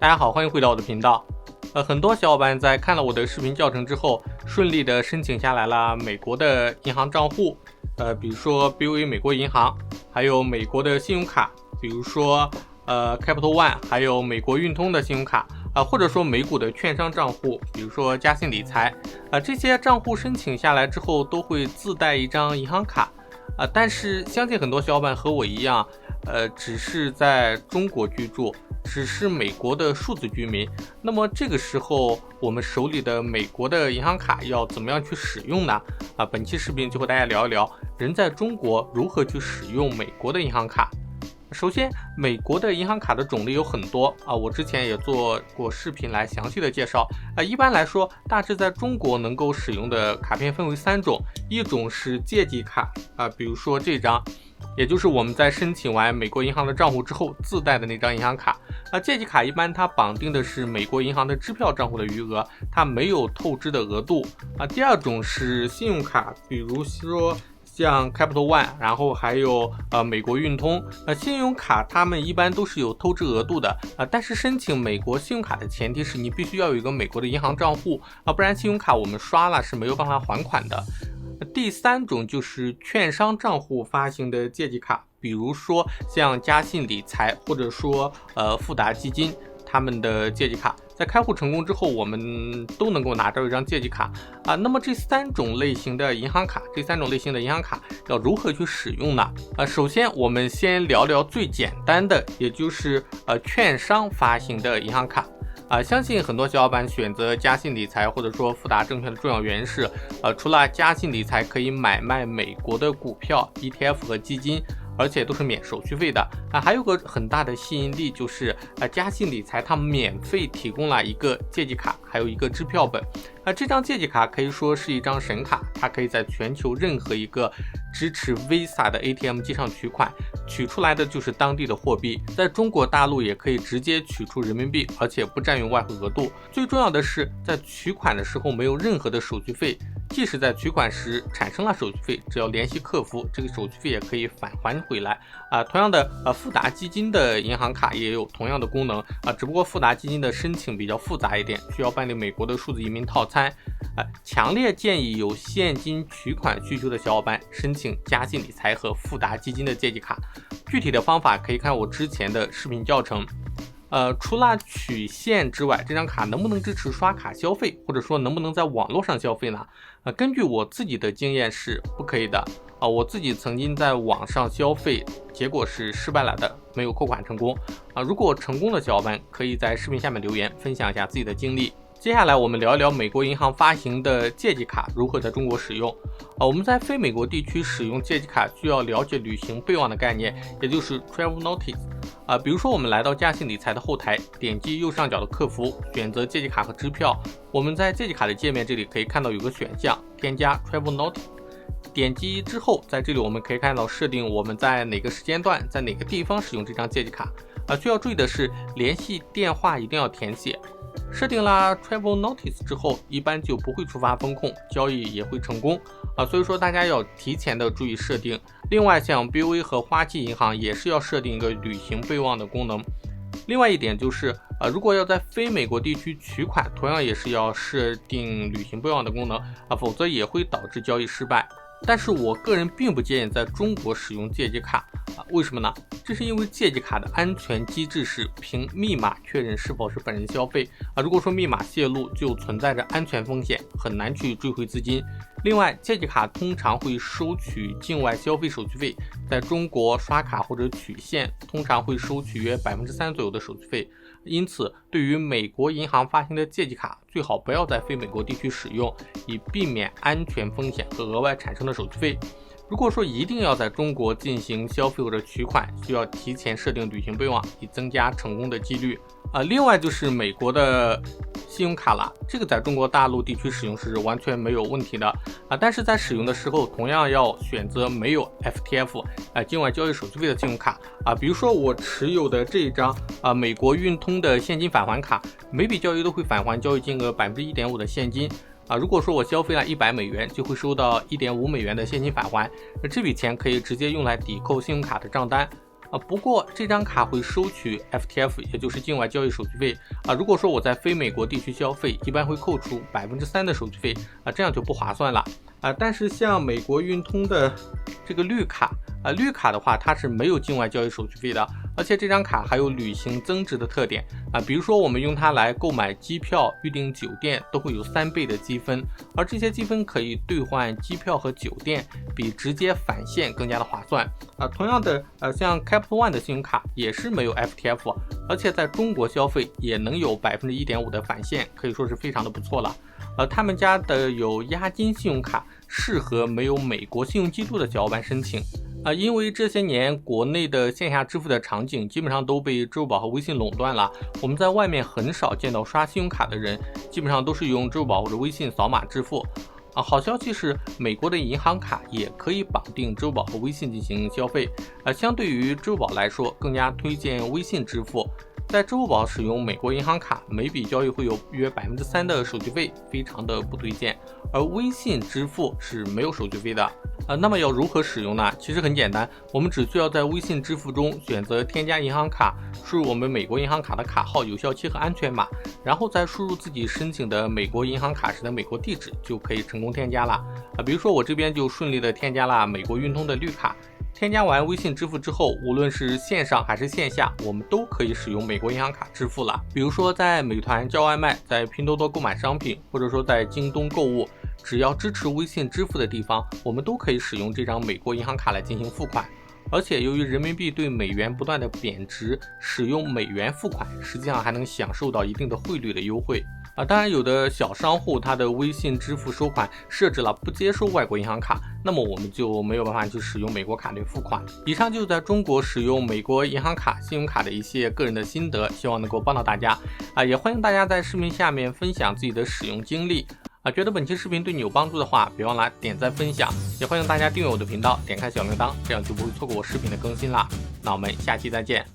大家好，欢迎回到我的频道。很多小伙伴在看了我的视频教程之后，顺利的申请下来了美国的银行账户，比如说 BOA 美国银行，还有美国的信用卡，比如说Capital One， 还有美国运通的信用卡，或者说美股的券商账户，比如说嘉信理财，这些账户申请下来之后都会自带一张银行卡，但是相信很多小伙伴和我一样，只是在中国居住，只是美国的数字居民。那么这个时候我们手里的美国的银行卡要怎么样去使用呢？本期视频就和大家聊一聊人在中国如何去使用美国的银行卡。首先，美国的银行卡的种类有很多我之前也做过视频来详细的介绍。一般来说，大致在中国能够使用的卡片分为3种，一种是借记卡比如说这张，也就是我们在申请完美国银行的账户之后自带的那张银行卡。借记卡一般它绑定的是美国银行的支票账户的余额，它没有透支的额度。第二种是信用卡，比如说像 Capital One， 然后还有美国运通。信用卡它们一般都是有透支额度的但是申请美国信用卡的前提是你必须要有一个美国的银行账户不然信用卡我们刷了是没有办法还款的。第3种就是券商账户发行的借记卡，比如说像嘉信理财或者说富达基金他们的借记卡，在开户成功之后我们都能够拿到一张借记卡那么这3种类型的银行卡要如何去使用呢？首先我们先聊聊最简单的，也就是券商发行的银行卡。相信很多小伙伴选择嘉信理财或者说富达证券的重要原因是除了嘉信理财可以买卖美国的股票 ETF 和基金，而且都是免手续费的还有个很大的吸引力就是嘉信理财它免费提供了一个借记卡，还有一个支票本这张借记卡可以说是一张神卡，它可以在全球任何一个支持 Visa 的 ATM 机上取款，取出来的就是当地的货币，在中国大陆也可以直接取出人民币，而且不占用外汇额度。最重要的是在取款的时候没有任何的手续费，即使在取款时产生了手续费，只要联系客服，这个手续费也可以返还回来同样的富达基金的银行卡也有同样的功能只不过富达基金的申请比较复杂一点，需要办理美国的数字移民套餐强烈建议有现金取款需求的小伙伴申请嘉信理财和富达基金的借记卡，具体的方法可以看我之前的视频教程。除了取现之外，这张卡能不能支持刷卡消费，或者说能不能在网络上消费呢？根据我自己的经验是不可以的我自己曾经在网上消费，结果是失败了的，没有扣款成功如果成功的小伙伴可以在视频下面留言分享一下自己的经历。接下来我们聊一聊美国银行发行的借记卡如何在中国使用我们在非美国地区使用借记卡需要了解旅行备忘的概念，也就是 Travel Notice比如说我们来到嘉信理财的后台，点击右上角的客服，选择借记卡和支票。我们在借记卡的界面这里可以看到有个选项添加 Travel Notice， 点击之后在这里我们可以看到设定我们在哪个时间段在哪个地方使用这张借记卡需要注意的是联系电话一定要填写。设定了 Travel Notice 之后一般就不会触发风控，交易也会成功所以说大家要提前的注意设定。另外像 BOA 和花旗银行也是要设定一个旅行备忘的功能。另外一点就是如果要在非美国地区取款，同样也是要设定旅行备忘的功能否则也会导致交易失败。但是我个人并不建议在中国使用借记卡为什么呢？这是因为借记卡的安全机制是凭密码确认是否是本人消费如果说密码泄露就存在着安全风险，很难去追回资金。另外借记卡通常会收取境外消费手续费，在中国刷卡或者取现通常会收取约 3% 左右的手续费，因此对于美国银行发行的借记卡最好不要在非美国地区使用，以避免安全风险和额外产生的手续费。如果说一定要在中国进行消费或者取款，需要提前设定旅行备忘，以增加成功的几率另外就是美国的信用卡了，这个在中国大陆地区使用是完全没有问题的但是在使用的时候同样要选择没有 FTF 境外交易手续费的信用卡比如说我持有的这一张美国运通的现金返还卡，每笔交易都会返还交易金额 1.5% 的现金如果说我消费了100美元，就会收到 1.5 美元的现金返还，这笔钱可以直接用来抵扣信用卡的账单不过这张卡会收取 FTF， 也就是境外交易手续费如果说我在非美国地区消费，一般会扣除3%的手续费这样就不划算了但是像美国运通的这个绿卡绿卡的话，它是没有境外交易手续费的，而且这张卡还有旅行增值的特点比如说我们用它来购买机票、预订酒店都会有3倍的积分，而这些积分可以兑换机票和酒店，比直接返现更加的划算同样的像 Capital One 的信用卡也是没有 FTF， 而且在中国消费也能有 1.5% 的返现，可以说是非常的不错了他们家的有押金信用卡，适合没有美国信用记录的小伙伴申请因为这些年国内的线下支付的场景基本上都被支付宝和微信垄断了，我们在外面很少见到刷信用卡的人，基本上都是用支付宝或者微信扫码支付好消息是美国的银行卡也可以绑定支付宝和微信进行消费相对于支付宝来说，更加推荐微信支付。在支付宝使用美国银行卡，每笔交易会有约3%的手续费，非常的不推荐。而微信支付是没有手续费的那么要如何使用呢？其实很简单，我们只需要在微信支付中选择添加银行卡，输入我们美国银行卡的卡号、有效期和安全码，然后再输入自己申请的美国银行卡时的美国地址，就可以成功添加了比如说我这边就顺利的添加了美国运通的绿卡。添加完微信支付之后，无论是线上还是线下，我们都可以使用美国银行卡支付了。比如说在美团叫外卖，在拼多多购买商品，或者说在京东购物，只要支持微信支付的地方，我们都可以使用这张美国银行卡来进行付款。而且由于人民币对美元不断的贬值，使用美元付款实际上还能享受到一定的汇率的优惠当然有的小商户他的微信支付收款设置了不接收外国银行卡，那么我们就没有办法去使用美国卡来付款。以上就是在中国使用美国银行卡、信用卡的一些个人的心得，希望能够帮到大家也欢迎大家在视频下面分享自己的使用经历觉得本期视频对你有帮助的话，别忘了点赞分享，也欢迎大家订阅我的频道，点开小铃铛，这样就不会错过我视频的更新啦。那我们下期再见。